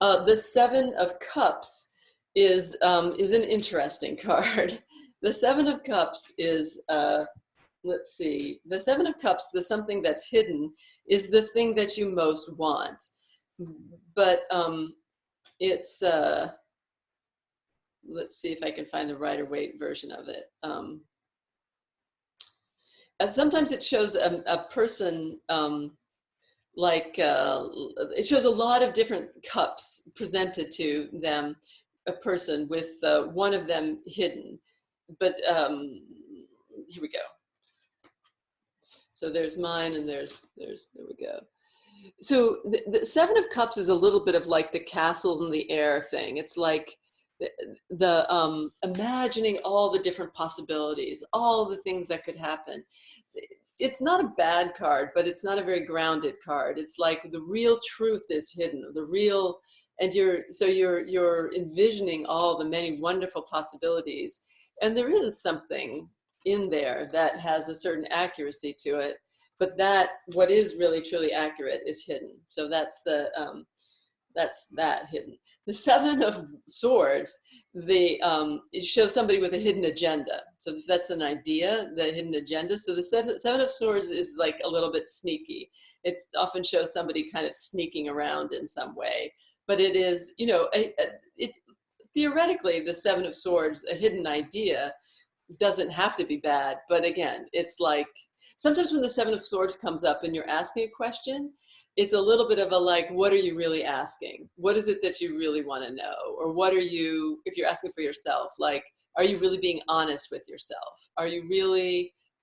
The 7 of Cups is an interesting card. The 7 of Cups is, let's see, the 7 of Cups, the something that's hidden, is the thing that you most want. But it's, let's see if I can find the Rider-Waite version of it. And sometimes it shows a person, it shows a lot of different cups presented to them, a person with one of them hidden. But here we go. So there's mine, and there we go. So the 7 of Cups is a little bit of like the castles in the air thing. It's like the imagining all the different possibilities, all the things that could happen. It's not a bad card, but it's not a very grounded card. It's like the real truth is hidden, the real, and you're envisioning all the many wonderful possibilities. And there is something in there that has a certain accuracy to it, but that what is really truly accurate is hidden. So that's that hidden. The 7 of Swords, it shows somebody with a hidden agenda. So that's an idea, the hidden agenda. So the 7 of Swords is like a little bit sneaky. It often shows somebody kind of sneaking around in some way. But it is, theoretically, the 7 of Swords, a hidden idea, doesn't have to be bad. But again, it's like, sometimes when the 7 of Swords comes up and you're asking a question, it's a little bit of a like, what are you really asking? What is it that you really want to know? Or what are you, if you're asking for yourself, like, are you really being honest with yourself? Are you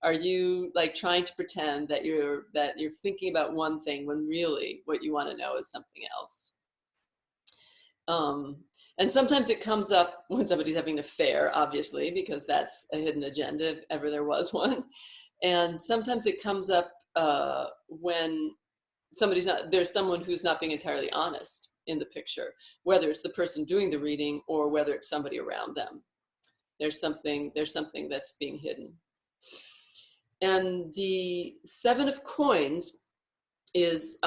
Are you like trying to pretend that you're thinking about one thing when really what you want to know is something else? And sometimes it comes up when somebody's having an affair, obviously, because that's a hidden agenda if ever there was one. And sometimes it comes up when there's someone who's not being entirely honest in the picture, whether it's the person doing the reading or whether it's somebody around them. There's something that's being hidden. And the Seven of Coins is,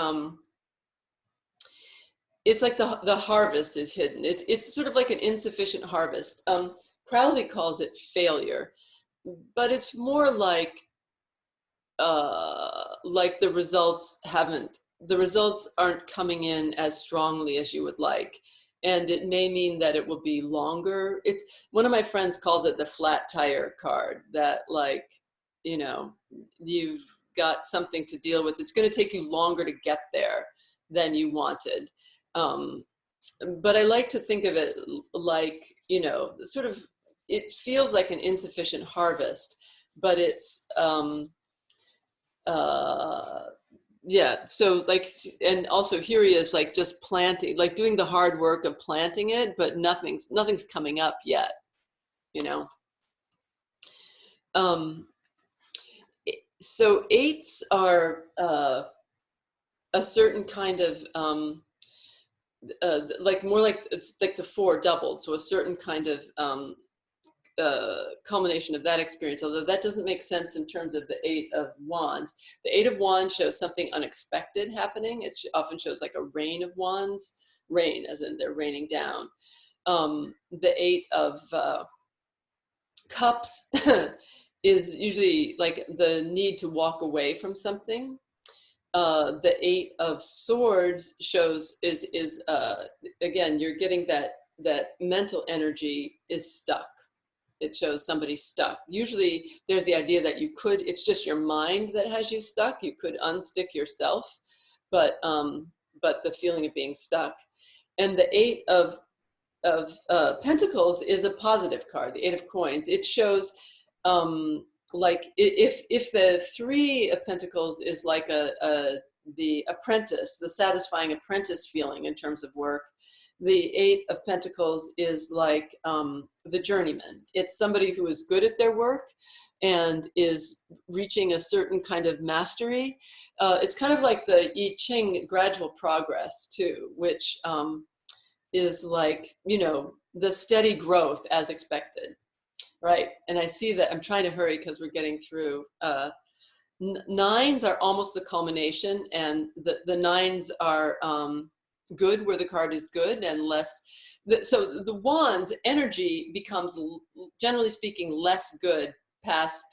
it's like the harvest is hidden. It's sort of like an insufficient harvest. Crowley calls it failure, but it's more like the results aren't coming in as strongly as you would like. And it may mean that it will be longer. It's one of my friends calls it the flat tire card, that like, you know, you've got something to deal with. It's going to take you longer to get there than you wanted. But I like to think of it like, you know, sort of, it feels like an insufficient harvest, but it's, yeah, so like, and also here he is like just planting, like doing the hard work of planting it, but nothing's coming up yet, you know. So eights are a certain kind of like more like, it's like the four doubled, so a certain kind of culmination of that experience, although that doesn't make sense in terms of the Eight of Wands. The Eight of Wands shows something unexpected happening. It often shows like a rain of wands, rain as in they're raining down. The Eight of Cups is usually like the need to walk away from something. The Eight of Swords shows is again, you're getting that mental energy is stuck. It shows somebody stuck. Usually there's the idea that it's just your mind that has you stuck. You could unstick yourself, but the feeling of being stuck. And the Eight of Pentacles is a positive card, the Eight of Coins. It shows like if the Three of Pentacles is like the apprentice, the satisfying apprentice feeling in terms of work, the Eight of Pentacles is like the journeyman. It's somebody who is good at their work and is reaching a certain kind of mastery. It's kind of like the I Ching gradual progress too, which is like, you know, the steady growth as expected, right? And I see that I'm trying to hurry because we're getting through. Nines are almost the culmination, and the nines are good where the card is good, and less. So the wands energy becomes, generally speaking, less good past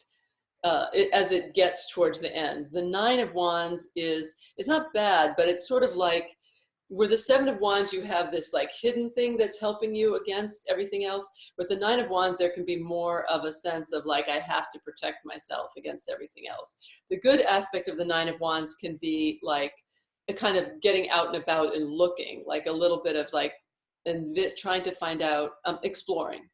as it gets towards the end. The Nine of Wands it's not bad, but it's sort of like where the Seven of Wands, you have this like hidden thing that's helping you against everything else. With the Nine of Wands, there can be more of a sense of like, I have to protect myself against everything else. The good aspect of the Nine of Wands can be like a kind of getting out and about and looking, like a little bit of like, and trying to find out, exploring.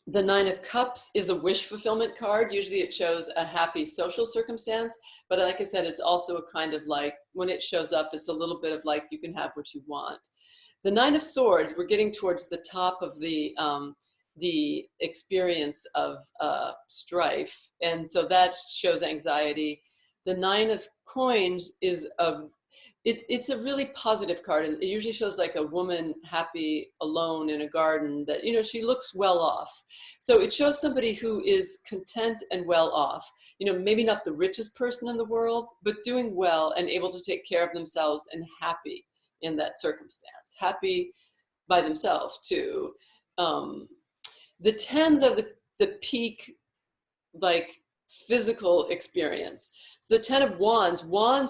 The Nine of Cups is a wish fulfillment card. Usually it shows a happy social circumstance, but like I said, it's also a kind of like, when it shows up, it's a little bit of like, you can have what you want. The Nine of Swords, we're getting towards the top of the experience of strife. And so that shows anxiety. The Nine of Coins is it's a really positive card, and it usually shows like a woman happy alone in a garden that, you know, she looks well off. So it shows somebody who is content and well off, you know, maybe not the richest person in the world, but doing well and able to take care of themselves and happy in that circumstance, happy by themselves too. The tens are the peak, like physical experience. So the Ten of Wands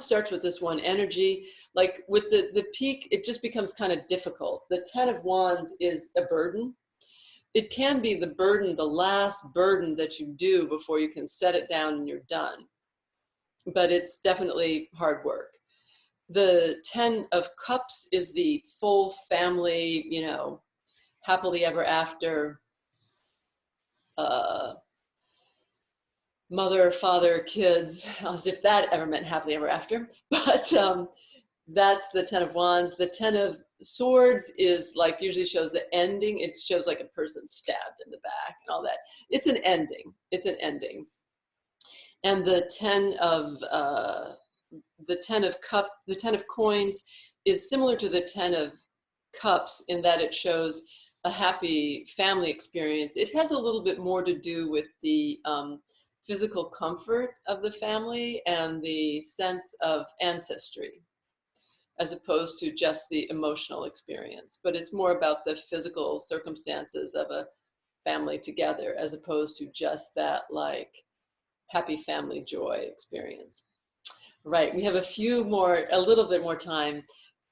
starts with this one energy. Like with the peak, it just becomes kind of difficult. The Ten of Wands is a burden. It can be the burden, the last burden that you do before you can set it down and you're done. But it's definitely hard work. The Ten of Cups is the full family, you know, happily ever after, mother, father, kids, as if that ever meant happily ever after. But that's the 10 of Wands. The 10 of Swords is like, usually shows the ending. It shows like a person stabbed in the back and all that. It's an ending. It's an ending. And the 10 of the 10 of coins is similar to the 10 of cups in that it shows a happy family experience. It has a little bit more to do with the physical comfort of the family and the sense of ancestry, as opposed to just the emotional experience. But it's more about the physical circumstances of a family together, as opposed to just that like happy family joy experience. Right, we have a little bit more time.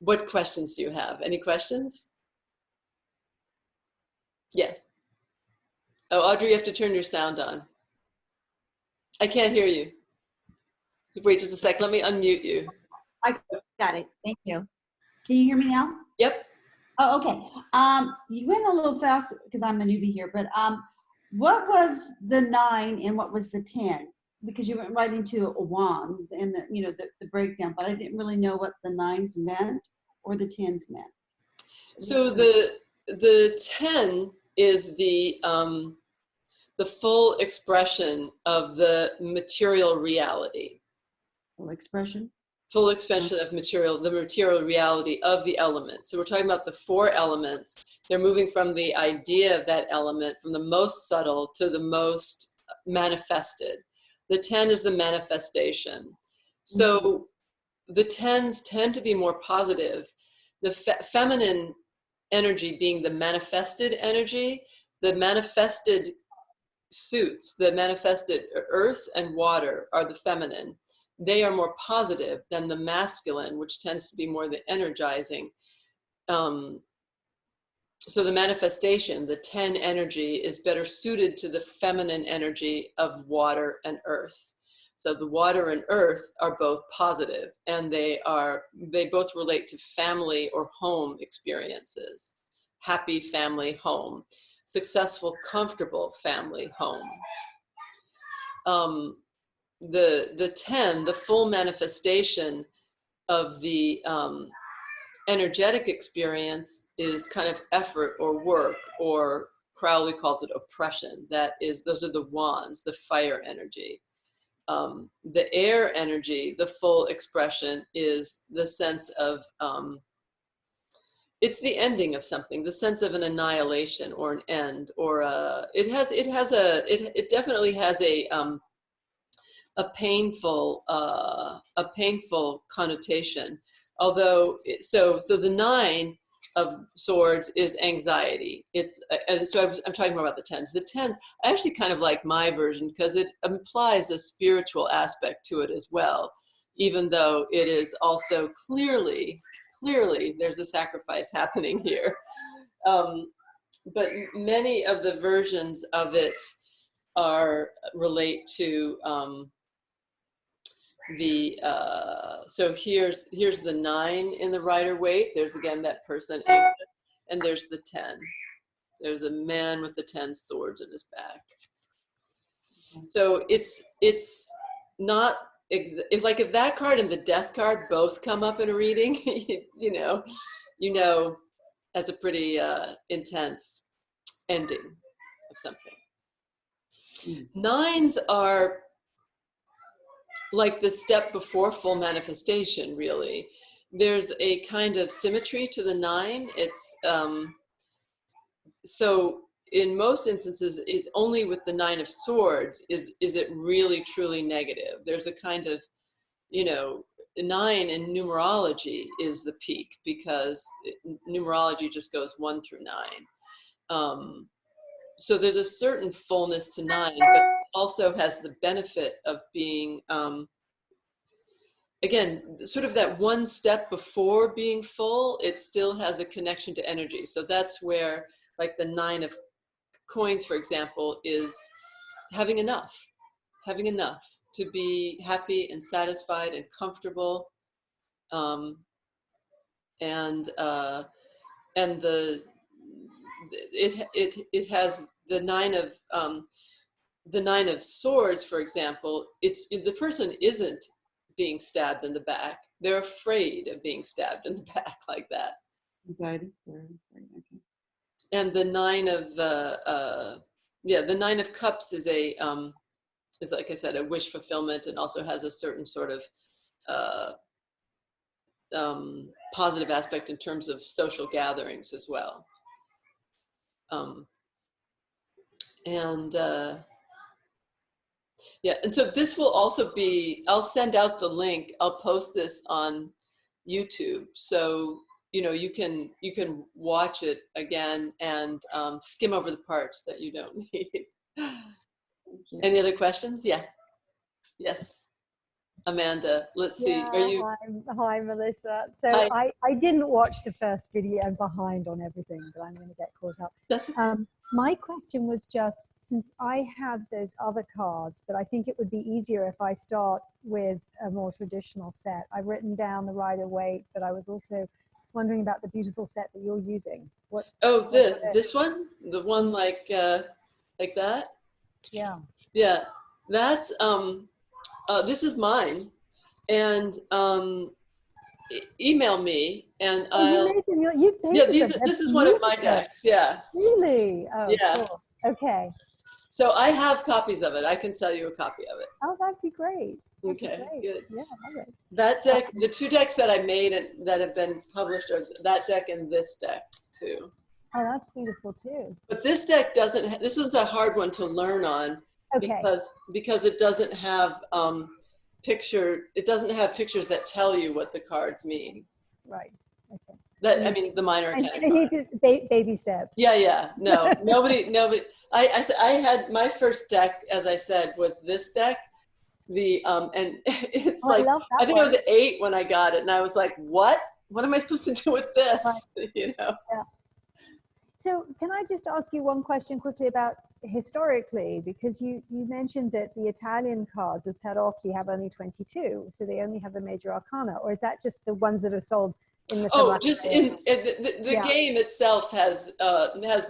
What questions do you have? Any questions? Yeah. Oh, Audrey, you have to turn your sound on. I can't hear you. Wait just a sec, let me unmute you.
I got it. Thank you. Can you hear me now?
Yep.
Oh, okay. You went a little fast because I'm a newbie here, but what was the 9 and what was the 10? Because you went right into wands and the breakdown, but I didn't really know what the 9s meant or the 10s meant.
So the 10 is the full expression of the material reality.
Full expression?
Full expression of the material reality of the element. So we're talking about the 4 elements. They're moving from the idea of that element, from the most subtle to the most manifested. The 10 is the manifestation. So the 10s tend to be more positive. The feminine energy being the manifested energy, the manifested suits, the manifested earth and water are the feminine. They are more positive than the masculine, which tends to be more the energizing. So the manifestation, the 10 energy, is better suited to the feminine energy of water and earth. So the water and earth are both positive, and they both relate to family or home experiences. Happy family home, successful, comfortable family home. The 10, the full manifestation of the energetic experience is kind of effort or work, or Crowley calls it oppression. Those are the wands, the fire energy. The air energy, the full expression, is the sense of, it's the ending of something, the sense of an annihilation or an end, or it definitely has a painful connotation. Although, so the 9 of Swords is anxiety. I'm talking more about the 10s. The 10s, I actually kind of like my version because it implies a spiritual aspect to it as well, even though it is also clearly there's a sacrifice happening here. But many of the versions of it relate to so here's the 9 in the Rider-Waite. There's again that person, and there's the 10. There's a man with the 10 swords in his back. So it's not it's like if that card and the death card both come up in a reading, you know that's a pretty intense ending of something. 9s are like the step before full manifestation, really. There's a kind of symmetry to the 9. It's so in most instances, it's only with the 9 of Swords is it really truly negative. There's a kind of, 9 in numerology is the peak, because numerology just goes 1 through 9. So there's a certain fullness to 9, but also has the benefit of being, again, sort of that one step before being full. It still has a connection to energy. So that's where, like the 9 of Coins, for example, is having enough to be happy and satisfied and comfortable. And it has the 9 of the Nine of Swords, for example, the person isn't being stabbed in the back. They're afraid of being stabbed in the back like that.
Anxiety. Okay.
And the Nine of the Nine of Cups is is, like I said, a wish fulfillment, and also has a certain sort of positive aspect in terms of social gatherings as well. And so this will also be, I'll send out the link. I'll post this on YouTube, so you can watch it again and skim over the parts that you don't need.
Thank you.
Any other questions? Yeah. Yes. Amanda, let's see.
Yeah,
Are you?
hi, Melissa. So
Hi.
I didn't watch the first video. I'm behind on everything, but I'm going to get caught up.
That's
My question was just, since I have those other cards, but I think it would be easier if I start with a more traditional set. I've written down the Rider-Waite, but I was also wondering about the beautiful set that you're using.
This one, the one like that.
Yeah.
Yeah, that's this is mine, and email me and I'll. This is one of my decks. Yeah.
Really? Oh,
yeah.
Cool. Okay.
So I have copies of it. I can sell you a copy of it.
Oh, that'd be great.
Okay, good.
Yeah, I love it.
That deck, the two decks that I made and that have been published are that deck and this deck too.
Oh, that's beautiful too.
But this deck doesn't. This is a hard one to learn on.
Okay.
Because it doesn't have it doesn't have pictures that tell you what the cards mean.
Right. Okay.
That, I mean, the Minor Arcana
I need to baby steps.
Yeah. No, nobody. I had my first deck, as I said, was this deck. And it's like, I think I was 8 when I got it, and I was like, what am I supposed to do with this? Right.
Yeah. So can I just ask you one question quickly about historically, because you mentioned that the Italian cards of Tarocchi have only 22, so they only have the Major Arcana, or is that just the ones that are sold in the
just in the game itself has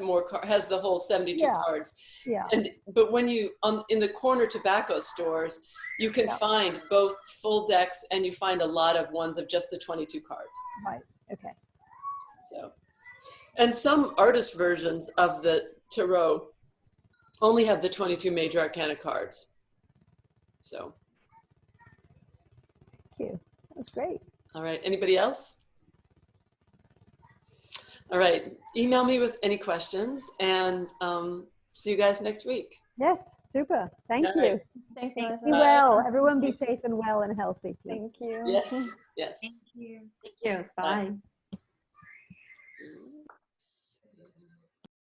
more has the whole 72 cards. Yeah. But when you in the corner tobacco stores, you can find both full decks, and you find a lot of ones of just the 22 cards.
Right. Okay.
So, and some artist versions of the Tarot only have the 22 Major Arcana cards. So.
Thank you. That's great.
All right. Anybody else? All right. Email me with any questions, and see you guys next week.
Yes. Super. Thank you.
Right. Thanks,
Be
Melissa.
well. Everyone be safe and well and healthy, please.
Thank you.
Yes. Yes.
Thank you. Thank you. Bye.
Bye.